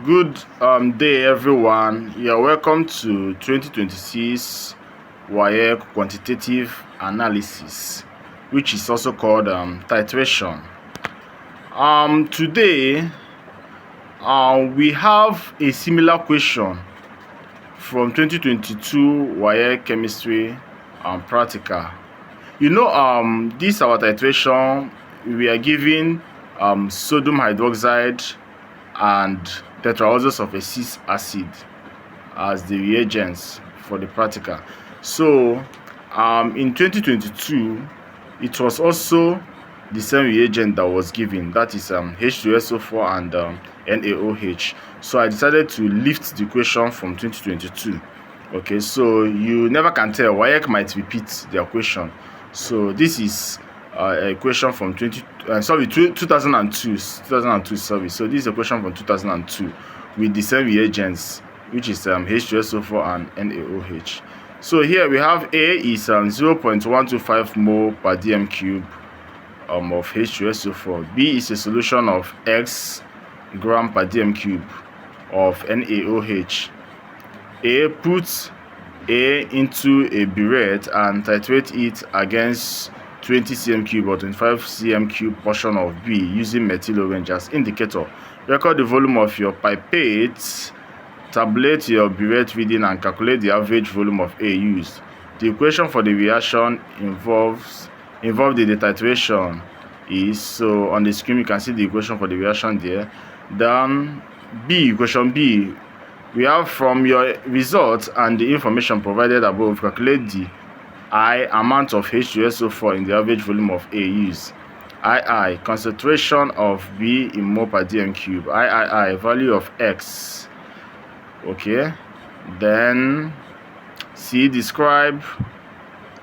Good day, everyone. You're welcome to 2026 Waec quantitative analysis, which is also called titration. Today, we have a similar question from 2022 Waec chemistry practical. This our titration. We are given sodium hydroxide and tetraoxosulfate acid as the reagents for the practical. So in 2022, it was also the same reagent that was given, that is H2SO4 and NaOH. So I decided to lift the question from 2022. Okay, so you never can tell. Waec might repeat their question. So this is a question from 2002. Sorry. So this is a question from 2002 with the same reagents, which is H2SO4 and NaOH. So here we have A is 0.125 mole per dm cube of H2SO4. B is a solution of X gram per dm cube of NaOH. A puts A into a burette and titrate it against 20 cm cube or 25 cm cube portion of B using methyl orange as indicator. Record the volume of your pipette, tabulate your burette reading, and calculate the average volume of A used. The equation for the reaction involved in the titration is, so on the screen you can see the equation for the reaction there. Then equation B, we have from your results and the information provided above, calculate the I amount of H2SO4 in the average volume of A used. II concentration of B in mole per dm cube. III value of X. Okay, then C, describe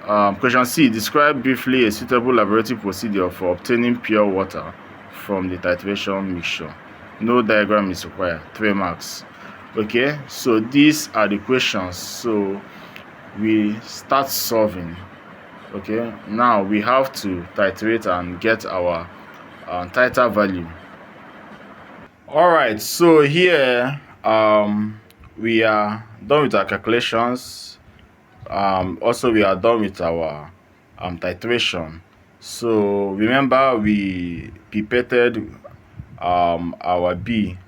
question C, describe briefly a suitable laboratory procedure for obtaining pure water from the titration mixture. No diagram is required. 3 marks. Okay, so these are the questions. So we start solving. Okay, now we have to titrate and get our titer value. All right, so here we are done with our calculations. Also we are done with our titration. So remember, we pipetted our B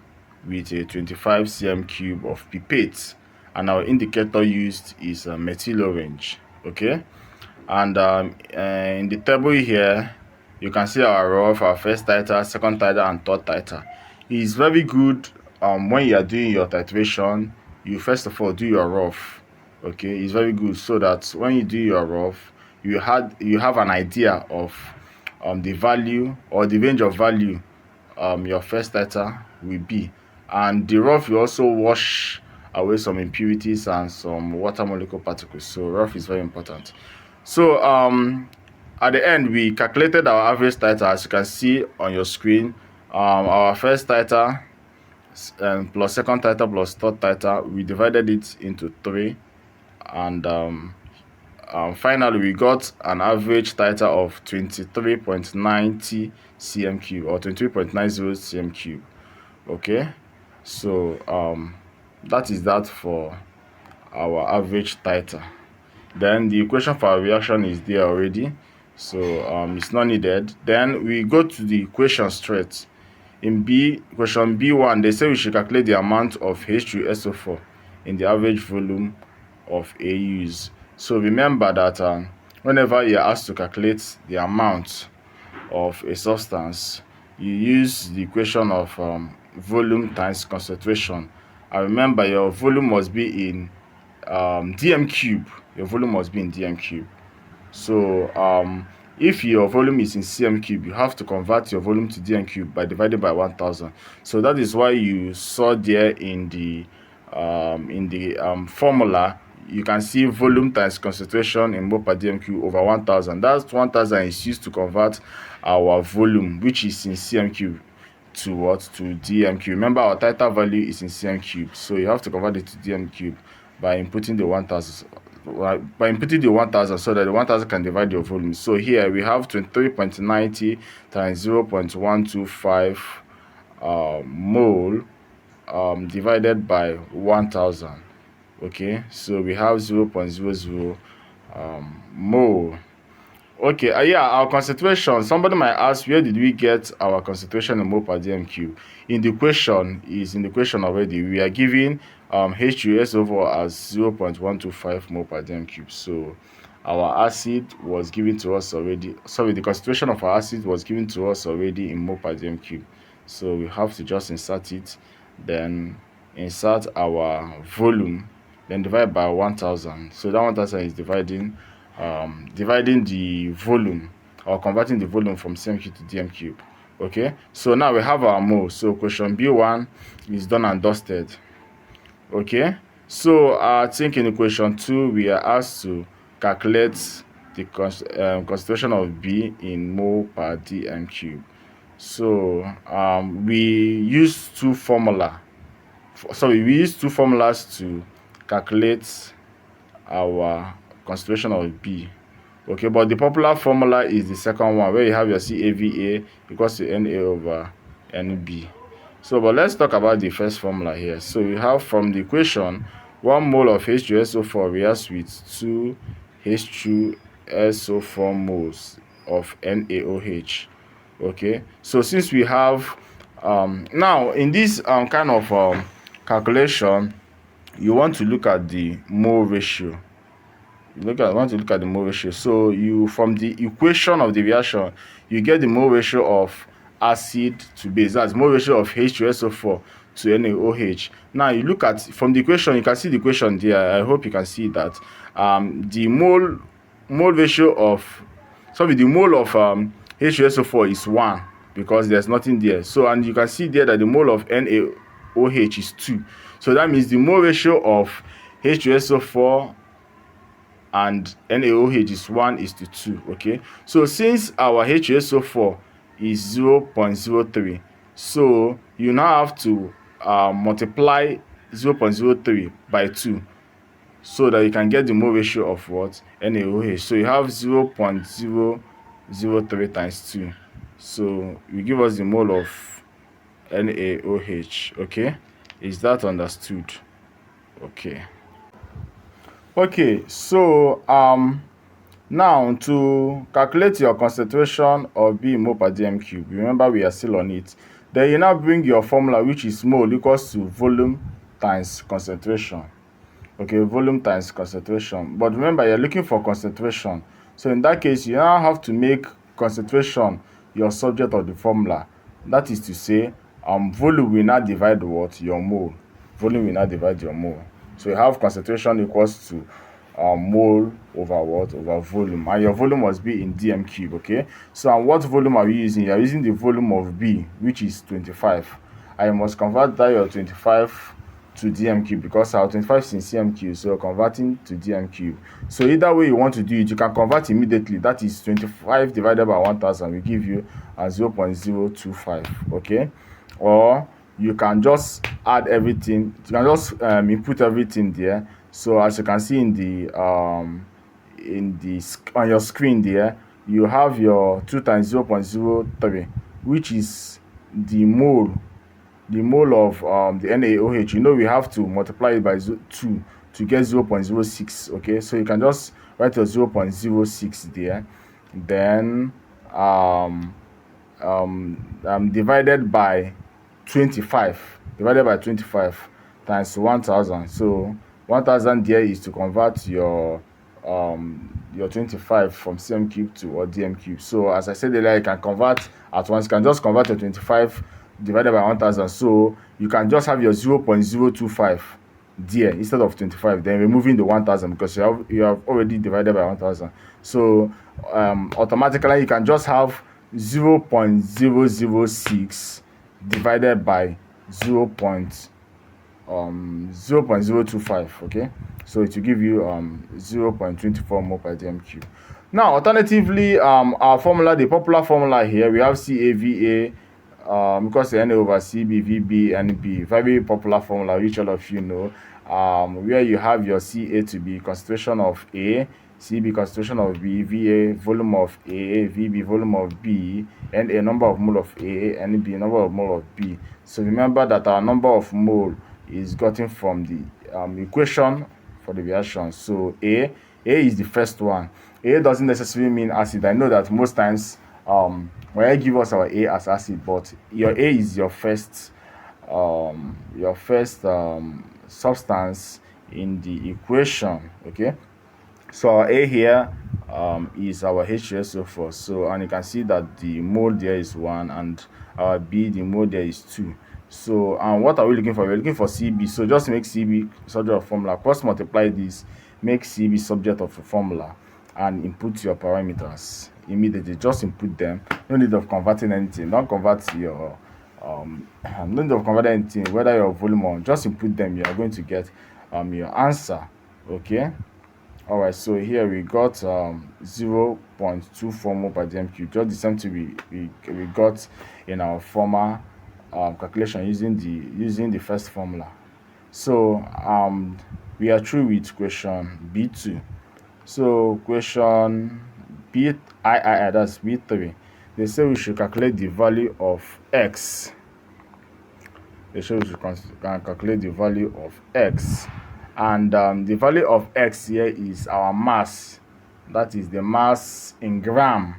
with a 25 cm cube of pipette, and our indicator used is methyl orange. Okay, and in the table here you can see our rough, our first titer, second titer, and third titer. It is very good when you are doing your titration, you first of all do your rough. Okay, it's very good so that when you do your rough, you have an idea of the value or the range of value your first titer will be. And the rough will also wash away some impurities and some water molecule particles. So rough is very important. So at the end, we calculated our average titer, as you can see on your screen. Our first titer plus second titer plus third titer, we divided it into 3, and finally we got an average titer of 23.90 cm cube or 23.90 cm cube. Okay, so that is that for our average titer. Then the equation for our reaction is there already, so it's not needed. Then we go to the equation straight. In question B1, they say we should calculate the amount of H2SO4 in the average volume of A used. So remember that whenever you're asked to calculate the amount of a substance, you use the equation of volume times concentration. And remember, your volume must be in dm cube. Your volume must be in dm cube. So if your volume is in cm cube, you have to convert your volume to dm cube by dividing by 1000. So that is why you saw there in the formula, you can see volume times concentration in mole per dm cube over 1000. That's 1000 is used to convert our volume, which is in cm cube, to what? To dm cube. Remember, our titer value is in cm cube, so you have to convert it to dm cube by inputting the 1000. So that the 1000 can divide your volume. So here we have 23.90 times 0.125 mole divided by 1000. Okay, so we have 0.00 mole. Okay, yeah, our concentration. Somebody might ask, where did we get our concentration in mole per dm cube? In the question already. We are given H2SO4 as 0.125 mole per dm cube. So our acid was given to us already. Sorry, the concentration of our acid was given to us already in mole per dm cube. So we have to just insert it, then insert our volume, then divide by 1000. So that 1000 is dividing the volume, or converting the volume from cm cube to dm cube. Okay, so now we have our mole. So question B1 is done and dusted. Okay, so I think in question 2 we are asked to calculate the concentration of B in mole per dm cube. So we use two formulas to calculate our concentration of B. Okay, but the popular formula is the second one, where you have your CAVA equals to NA over NB. So, but let's talk about the first formula here. So you have, from the equation, 1 mole of H2SO4 reacts with 2 H2SO4 moles of NaOH. Okay, so since we have now in this kind of calculation, you want to look at the mole ratio. Want to look at the mole ratio. So you, from the equation of the reaction, you get the mole ratio of acid to base. That's mole ratio of H2SO4 to NaOH. Now you look at, from the equation, you can see the equation there. I hope you can see that the mole ratio of, sorry, the mole of H2SO4 is 1, because there's nothing there. So, and you can see there that the mole of NaOH is 2. So that means the mole ratio of H2SO4 and NaOH is 1:2. Okay, so since our H2SO4 is 0.03, so you now have to multiply 0.03 by 2, so that you can get the mole ratio of what? NaOH. So you have 0.003 times 2, so you give us the mole of NaOH. Okay, is that understood? Okay, so now to calculate your concentration of B in mole per dm cube, remember we are still on it. Then you now bring your formula, which is mole equals to volume times concentration. Okay, volume times concentration. But remember, you're looking for concentration. So in that case, you now have to make concentration your subject of the formula. That is to say, volume will not divide what? Your mole. Volume will not divide your mole. So you have concentration equals to mole over what? Over volume. And your volume must be in dm cube. Okay, so and what volume are we using? You are using the volume of B, which is 25. I must convert that your 25 to dm cube, because our 25 is in cm cube, so converting to dm cube. So either way you want to do it, you can convert immediately. That is 25 divided by 1000 will give you 0.025. okay, or you can just add everything. You can just input everything there. So as you can see in the on your screen there, you have your 2 times 0.03, which is the mole of the NaOH. You know, we have to multiply it by 2 to get 0.06. okay, so you can just write your 0.06 there, then divided by 25 times 1000. So 1000 there is to convert your 25 from cm cube to or dm cube. So as I said earlier, you can convert at once. You can just convert your 25 divided by 1000. So you can just have your 0.025 there instead of 25, then removing the 1000, because you have already divided by 1000. So automatically you can just have 0.006 divided by 0.025. okay, so it will give you 0.24 mole per dm cube. Now alternatively, our formula, the popular formula here, we have CAVA because the Na over Cb, Vb, Nb, very popular formula which all of you know, where you have your Ca to be concentration of A, Cb concentration of B, Va volume of A, Vb volume of B, and a number of mole of A, Nb number of mole of B. So remember that our number of mole is gotten from the equation for the reaction. So A is the first one. A doesn't necessarily mean acid. I know that most times when I give us our A as acid, but your A is your first substance in the equation. Okay, so our A here is our H2SO4. So, and you can see that the mole there is 1, and our B, the mole there is 2. So, and what are we looking for? We're looking for Cb. So just make Cb subject of formula. Cross multiply this, make Cb subject of a formula, and input your parameters immediately. Just input them. No need of converting anything. Don't convert your no need of converting anything, whether your volume or just input them. You are going to get your answer. Okay. All right, so here we got 0.24 mole per dm cube, just the same thing we got in our former calculation using the first formula. So we are through with question B2. So question B, that's B3. They say we should calculate the value of x. They say we should calculate the value of x. And the value of x here is our mass. That is the mass in gram,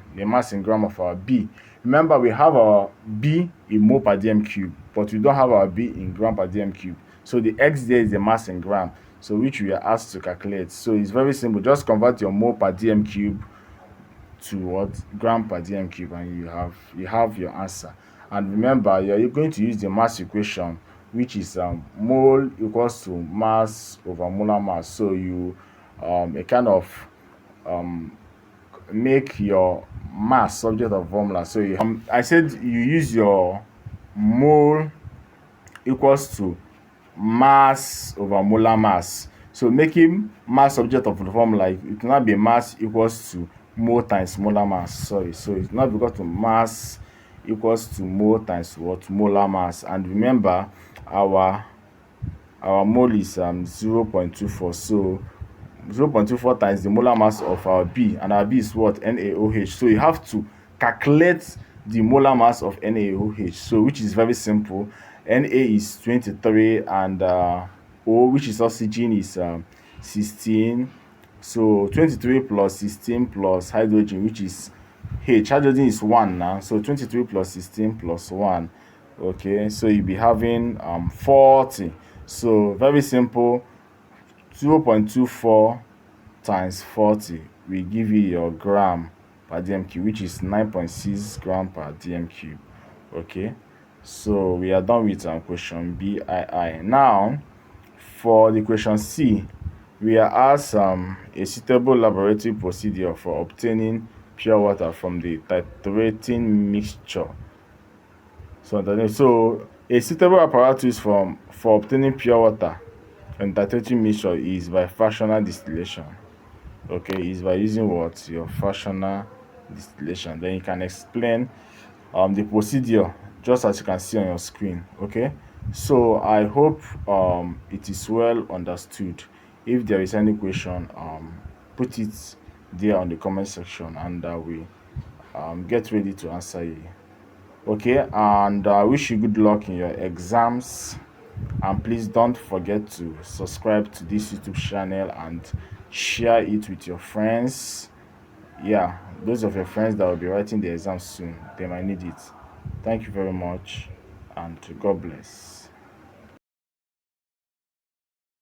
of our B. Remember, we have our B in mole per dm cube, but we don't have our B in gram per dm cube. So the x there is the mass in gram, so which we are asked to calculate. So it's very simple. Just convert your mole per dm cube to what? Gram per dm cube, and you have your answer. And remember, you're going to use the mass equation, which is mole equals to mass over molar mass. So you a kind of make your mass subject of formula. So I said you use your mole equals to mass over molar mass. So making mass subject of the formula, it will not be mass equals to mole times molar mass. Sorry, so it's not equal to mass equals to mole times what? Molar mass. And remember, our mole is 0.24. So 0.24 times the molar mass of our B, and our B is what? NaOH. So you have to calculate the molar mass of NaOH, so which is very simple. Na is 23, and O, which is oxygen, is 16. So 23 plus 16 plus hydrogen, which is H. Hydrogen is 1 now, so 23 plus 16 plus 1. Okay, so you'll be having 40. So very simple. 0.24 times 40 will give you your gram per dm cube, which is 9.6 gram per dm cube. Okay, so we are done with question BII. Now for the question C, we are asked a suitable laboratory procedure for obtaining pure water from the titrating mixture. So a suitable apparatus for obtaining pure water and titrating mixture is by fractional distillation. Okay, is by using what? Your fractional distillation. Then you can explain the procedure just as you can see on your screen. Okay, so I hope it is well understood. If there is any question, put it there on the comment section, and I will get ready to answer you. Okay, and I wish you good luck in your exams. And please don't forget to subscribe to this YouTube channel and share it with your friends. Yeah, those of your friends that will be writing the exam soon, they might need it. Thank you very much, and God bless.